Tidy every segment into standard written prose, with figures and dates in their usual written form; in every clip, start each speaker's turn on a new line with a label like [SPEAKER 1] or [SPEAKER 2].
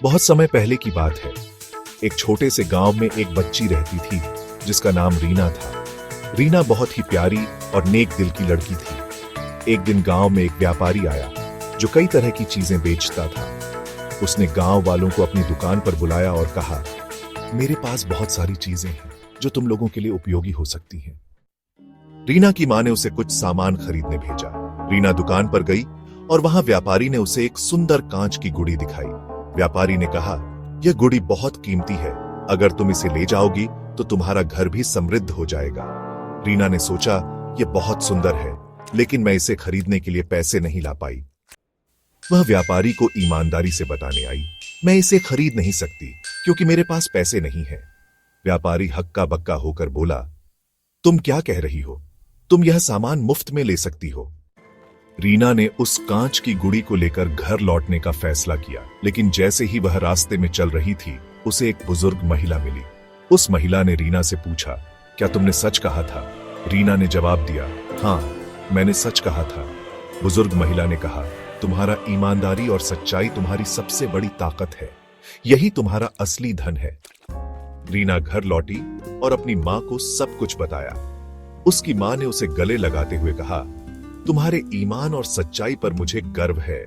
[SPEAKER 1] बहुत समय पहले की बात है। एक छोटे से गांव में एक बच्ची रहती थी जिसका नाम रीना था। रीना बहुत ही प्यारी और नेक दिल की लड़की थी। एक दिन गांव में एक व्यापारी आया जो कई तरह की चीजें बेचता था। उसने गांव वालों को अपनी दुकान पर बुलाया और कहा, मेरे पास बहुत सारी चीजें हैं जो तुम लोगों के लिए उपयोगी हो सकती हैं। रीना की मां ने उसे कुछ सामान खरीदने भेजा। रीना दुकान पर गई और वहां व्यापारी ने उसे एक सुंदर कांच की गुड़ी दिखाई। व्यापारी ने कहा, यह गुड़ी बहुत कीमती है, अगर तुम इसे ले जाओगी तो तुम्हारा घर भी समृद्ध हो जाएगा। रीना ने सोचा, यह बहुत सुंदर है, लेकिन मैं इसे खरीदने के लिए पैसे नहीं ला पाई। वह व्यापारी को ईमानदारी से बताने आई, मैं इसे खरीद नहीं सकती क्योंकि मेरे पास पैसे नहीं है। व्यापारी हक्का बक्का होकर बोला, तुम क्या कह रही हो? तुम यह सामान मुफ्त में ले सकती हो। रीना ने उस कांच की गुड़ी को लेकर घर लौटने का फैसला किया, लेकिन जैसे ही वह रास्ते में चल रही थी, उसे एक बुजुर्ग महिला मिली। उस महिला ने रीना से पूछा, क्या तुमने सच कहा था? रीना ने जवाब दिया, हाँ, मैंने सच कहा था। बुजुर्ग महिला ने कहा, तुम्हारा ईमानदारी और सच्चाई तुम्हारी सबसे बड़ी ताकत है, यही तुम्हारा असली धन है। रीना घर लौटी और अपनी मां को सब कुछ बताया। उसकी मां ने उसे गले लगाते हुए कहा, तुम्हारे ईमान और सच्चाई पर मुझे गर्व है।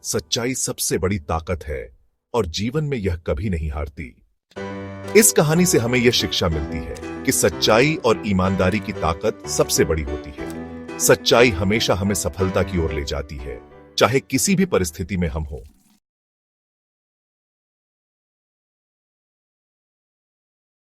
[SPEAKER 1] सच्चाई सबसे बड़ी ताकत है और जीवन में यह कभी नहीं हारती। इस कहानी से हमें यह शिक्षा मिलती है कि सच्चाई और ईमानदारी की ताकत सबसे बड़ी होती है। सच्चाई हमेशा हमें सफलता की ओर ले जाती है, चाहे किसी भी परिस्थिति में हम हों।